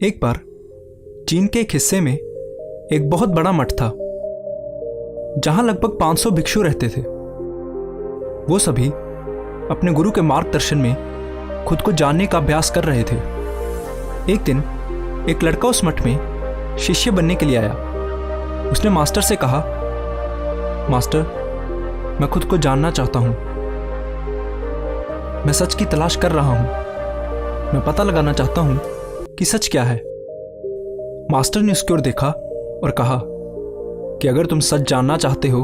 एक बार चीन के एक हिस्से में एक बहुत बड़ा मठ था जहां लगभग 500 भिक्षु रहते थे। वो सभी अपने गुरु के मार्गदर्शन में खुद को जानने का अभ्यास कर रहे थे। एक दिन एक लड़का उस मठ में शिष्य बनने के लिए आया। उसने मास्टर से कहा, मास्टर, मैं खुद को जानना चाहता हूं। मैं सच की तलाश कर रहा हूं। मैं पता लगाना चाहता हूं कि सच क्या है। मास्टर ने उसकी ओर देखा और कहा कि अगर तुम सच जानना चाहते हो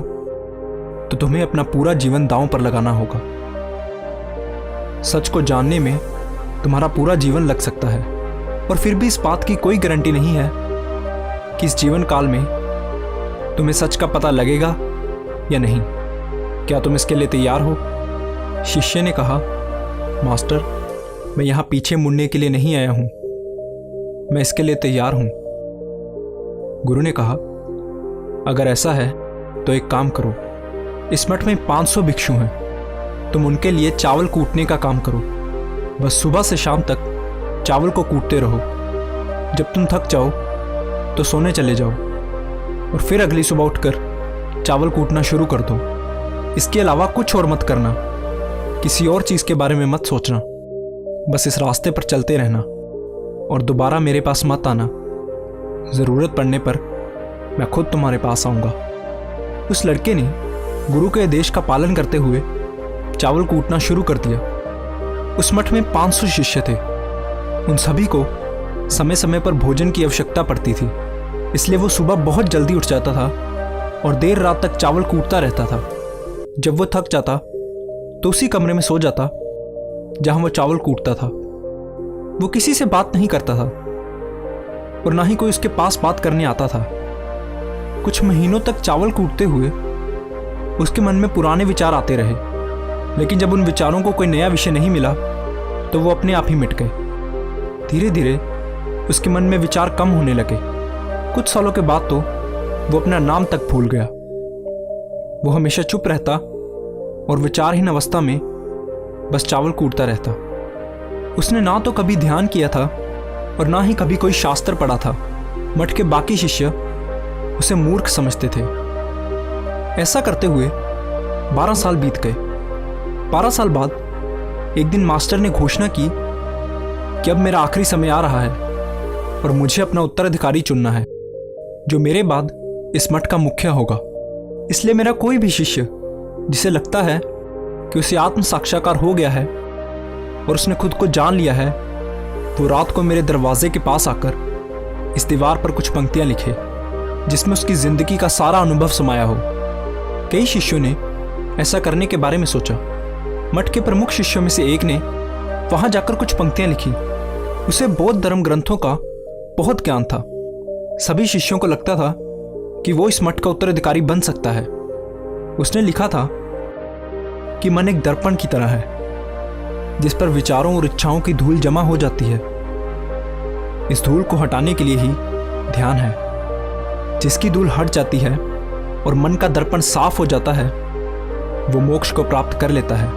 तो तुम्हें अपना पूरा जीवन दांव पर लगाना होगा। सच को जानने में तुम्हारा पूरा जीवन लग सकता है और फिर भी इस बात की कोई गारंटी नहीं है कि इस जीवन काल में तुम्हें सच का पता लगेगा या नहीं। क्या तुम इसके लिए तैयार हो? शिष्य ने कहा, मास्टर, मैं यहां पीछे मुड़ने के लिए नहीं आया हूं। मैं इसके लिए तैयार हूं। गुरु ने कहा, अगर ऐसा है तो एक काम करो। इस मठ में 500 भिक्षु हैं। तुम उनके लिए चावल कूटने का काम करो। बस सुबह से शाम तक चावल को कूटते रहो। जब तुम थक जाओ तो सोने चले जाओ और फिर अगली सुबह उठकर चावल कूटना शुरू कर दो। इसके अलावा कुछ और मत करना। किसी और चीज़ के बारे में मत सोचना। बस इस रास्ते पर चलते रहना और दोबारा मेरे पास मत आना। ज़रूरत पड़ने पर मैं खुद तुम्हारे पास आऊँगा। उस लड़के ने गुरु के आदेश का पालन करते हुए चावल कूटना शुरू कर दिया। उस मठ में 500 शिष्य थे। उन सभी को समय समय पर भोजन की आवश्यकता पड़ती थी, इसलिए वो सुबह बहुत जल्दी उठ जाता था और देर रात तक चावल कूटता रहता था। जब वो थक जाता तो उसी कमरे में सो जाता जहां वो चावल कूटता था। वो किसी से बात नहीं करता था और ना ही कोई उसके पास बात करने आता था। कुछ महीनों तक चावल कूटते हुए उसके मन में पुराने विचार आते रहे, लेकिन जब उन विचारों को कोई नया विषय नहीं मिला तो वो अपने आप ही मिट गए। धीरे धीरे उसके मन में विचार कम होने लगे। कुछ सालों के बाद तो वो अपना नाम तक भूल गया। वो हमेशा चुप रहता और विचारहीन अवस्था में बस चावल कूटता रहता। उसने ना तो कभी ध्यान किया था और ना ही कभी कोई शास्त्र पढ़ा था। मठ के बाकी शिष्य उसे मूर्ख समझते थे। ऐसा करते हुए 12 साल बीत गए। 12 साल बाद एक दिन मास्टर ने घोषणा की कि अब मेरा आखिरी समय आ रहा है और मुझे अपना उत्तराधिकारी चुनना है जो मेरे बाद इस मठ का मुखिया होगा। इसलिए मेरा कोई भी शिष्य जिसे लगता है कि उसे आत्म साक्षात्कार हो गया है और उसने खुद को जान लिया है, वो रात को मेरे दरवाजे के पास आकर इस दीवार पर कुछ पंक्तियां लिखे जिसमें उसकी जिंदगी का सारा अनुभव समाया हो। कई शिष्यों ने ऐसा करने के बारे में सोचा। मठ के प्रमुख शिष्यों में से एक ने वहां जाकर कुछ पंक्तियां लिखी। उसे बौद्ध धर्म ग्रंथों का बहुत ज्ञान था। सभी शिष्यों को लगता था कि वो इस मठ का उत्तराधिकारी बन सकता है। उसने लिखा था कि मन एक दर्पण की तरह है जिस पर विचारों और इच्छाओं की धूल जमा हो जाती है। इस धूल को हटाने के लिए ही ध्यान है। जिसकी धूल हट जाती है और मन का दर्पण साफ हो जाता है, वो मोक्ष को प्राप्त कर लेता है।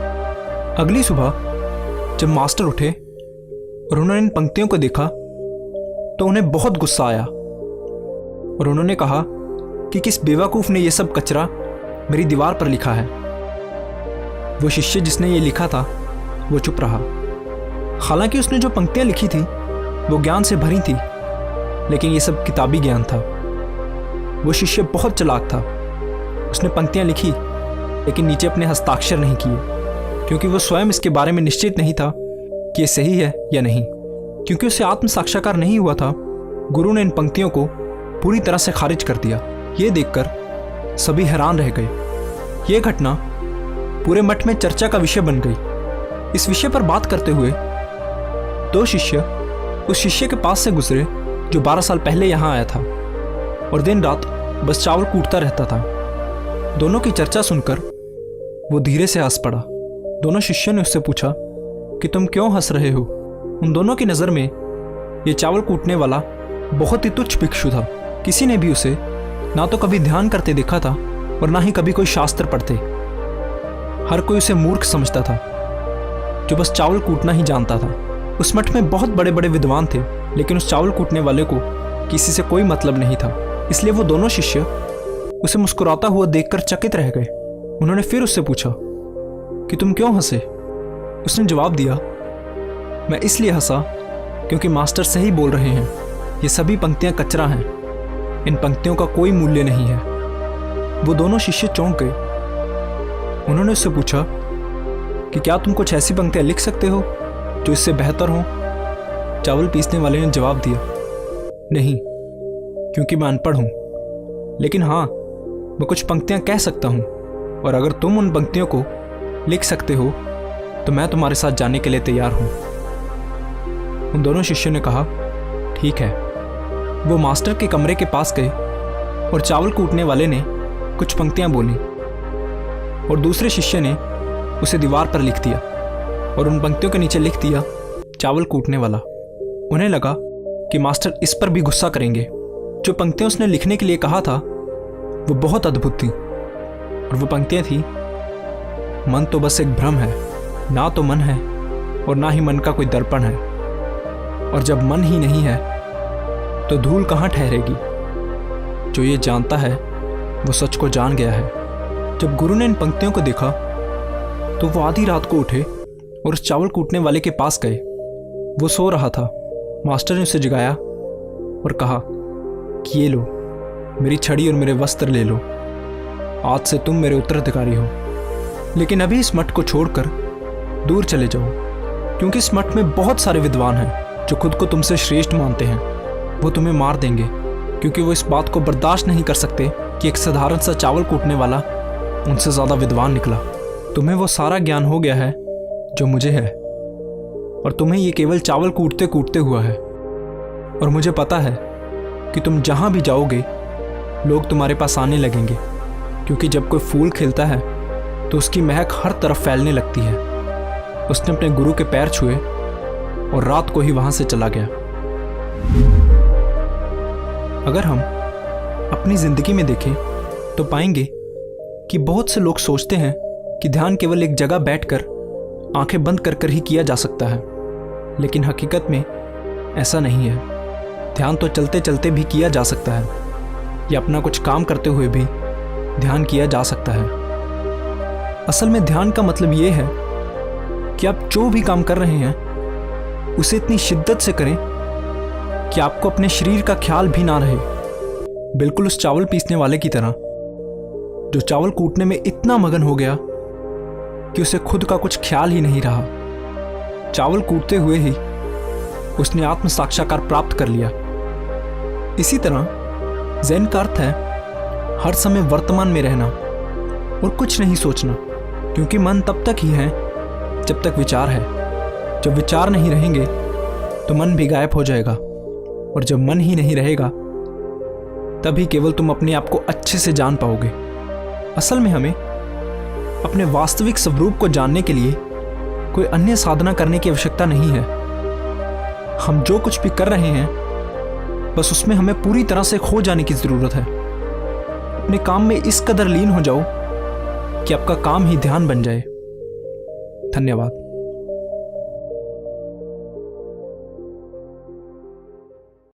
अगली सुबह जब मास्टर उठे और उन्होंने इन पंक्तियों को देखा तो उन्हें बहुत गुस्सा आया और उन्होंने कहा कि किस बेवकूफ़ ने यह सब कचरा मेरी दीवार पर लिखा है। वो शिष्य जिसने ये लिखा था वो चुप रहा। हालांकि उसने जो पंक्तियां लिखी थी वो ज्ञान से भरी थी, लेकिन ये सब किताबी ज्ञान था। वो शिष्य बहुत चालाक था। उसने पंक्तियां लिखी लेकिन नीचे अपने हस्ताक्षर नहीं किए, क्योंकि वो स्वयं इसके बारे में निश्चित नहीं था कि ये सही है या नहीं। क्योंकि उसे आत्म साक्षात्कार नहीं हुआ था, गुरु ने इन पंक्तियों को पूरी तरह से खारिज कर दिया। ये देखकर सभी हैरान रह गए। ये घटना पूरे मठ में चर्चा का विषय बन गई। इस विषय पर बात करते हुए 2 शिष्य उस शिष्य के पास से गुजरे जो 12 साल पहले यहाँ आया था और दिन रात बस चावल कूटता रहता था। दोनों की चर्चा सुनकर वो धीरे से हंस पड़ा। दोनों शिष्यों ने उससे पूछा कि तुम क्यों हंस रहे हो? उन दोनों की नज़र में ये चावल कूटने वाला बहुत ही तुच्छ भिक्षु था। किसी ने भी उसे ना तो कभी ध्यान करते देखा था और ना ही कभी कोई शास्त्र पढ़ते। हर कोई उसे मूर्ख समझता था जो बस चावल कूटना ही जानता था। उस मठ में बहुत बड़े बड़े विद्वान थे लेकिन उस चावल कूटने वाले को किसी से कोई मतलब नहीं था, इसलिए वो दोनों शिष्य उसे मुस्कुराता हुआ देखकर चकित रह गए। उन्होंने फिर उससे पूछा कि तुम क्यों हंसे? उसने जवाब दिया, मैं इसलिए हंसा क्योंकि मास्टर सही बोल रहे हैं, ये सभी पंक्तियां कचरा हैं, इन पंक्तियों का कोई मूल्य नहीं है। वो दोनों शिष्य चौंक गए। उन्होंने उससे पूछा कि क्या तुम कुछ ऐसी पंक्तियां लिख सकते हो जो इससे बेहतर हो? चावल पीसने वाले ने जवाब दिया, नहीं, क्योंकि मैं अनपढ़ हूं, लेकिन हाँ, मैं कुछ पंक्तियां कह सकता हूं, और अगर तुम उन पंक्तियों को लिख सकते हो तो मैं तुम्हारे साथ जाने के लिए तैयार हूं। उन दोनों शिष्यों ने कहा, ठीक है। वो मास्टर के कमरे के पास गए और चावल कूटने वाले ने कुछ पंक्तियां बोली और दूसरे शिष्य ने उसे दीवार पर लिख दिया और उन पंक्तियों के नीचे लिख दिया, चावल कूटने वाला। उन्हें लगा कि मास्टर इस पर भी गुस्सा करेंगे। जो पंक्तियां उसने लिखने के लिए कहा था वो बहुत अद्भुत थी, और वो पंक्तियां थी, मन तो बस एक भ्रम है, ना तो मन है और ना ही मन का कोई दर्पण है, और जब मन ही नहीं है तो धूल कहाँ ठहरेगी। जो ये जानता है वो सच को जान गया है। जब गुरु ने इन पंक्तियों को देखा तो वो आधी रात को उठे और उस चावल कूटने वाले के पास गए। वो सो रहा था। मास्टर ने उसे जगाया और कहा कि ये लो, मेरी छड़ी और मेरे वस्त्र ले लो, आज से तुम मेरे उत्तराधिकारी हो, लेकिन अभी इस मठ को छोड़कर दूर चले जाओ, क्योंकि इस मठ में बहुत सारे विद्वान हैं जो खुद को तुमसे श्रेष्ठ मानते हैं। वो तुम्हें मार देंगे, क्योंकि वो इस बात को बर्दाश्त नहीं कर सकते कि एक साधारण सा चावल कूटने वाला उनसे ज़्यादा विद्वान निकला। तुम्हें वो सारा ज्ञान हो गया है जो मुझे है, और तुम्हें ये केवल चावल कूटते कूटते हुआ है। और मुझे पता है कि तुम जहाँ भी जाओगे लोग तुम्हारे पास आने लगेंगे, क्योंकि जब कोई फूल खिलता है तो उसकी महक हर तरफ फैलने लगती है। उसने अपने गुरु के पैर छुए और रात को ही वहाँ से चला गया। अगर हम अपनी जिंदगी में देखें तो पाएंगे कि बहुत से लोग सोचते हैं कि ध्यान केवल एक जगह बैठकर आंखें बंद कर कर ही किया जा सकता है, लेकिन हकीकत में ऐसा नहीं है। ध्यान तो चलते चलते भी किया जा सकता है, या अपना कुछ काम करते हुए भी ध्यान किया जा सकता है। असल में ध्यान का मतलब ये है कि आप जो भी काम कर रहे हैं उसे इतनी शिद्दत से करें कि आपको अपने शरीर का ख्याल भी ना रहे। बिल्कुल उस चावल पीसने वाले की तरह, जो चावल कूटने में इतना मगन हो गया कि उसे खुद का कुछ ख्याल ही नहीं रहा। चावल कूटते हुए ही उसने आत्म साक्षात्कार प्राप्त कर लिया। इसी तरह ज़ेन का अर्थ है हर समय वर्तमान में रहना और कुछ नहीं सोचना, क्योंकि मन तब तक ही है जब तक विचार है। जब विचार नहीं रहेंगे तो मन भी गायब हो जाएगा, और जब मन ही नहीं रहेगा तभी केवल तुम अपने आप को अच्छे से जान पाओगे। असल में हमें अपने वास्तविक स्वरूप को जानने के लिए कोई अन्य साधना करने की आवश्यकता नहीं है। हम जो कुछ भी कर रहे हैं बस उसमें हमें पूरी तरह से खो जाने की जरूरत है। अपने काम में इस कदर लीन हो जाओ कि आपका काम ही ध्यान बन जाए। धन्यवाद।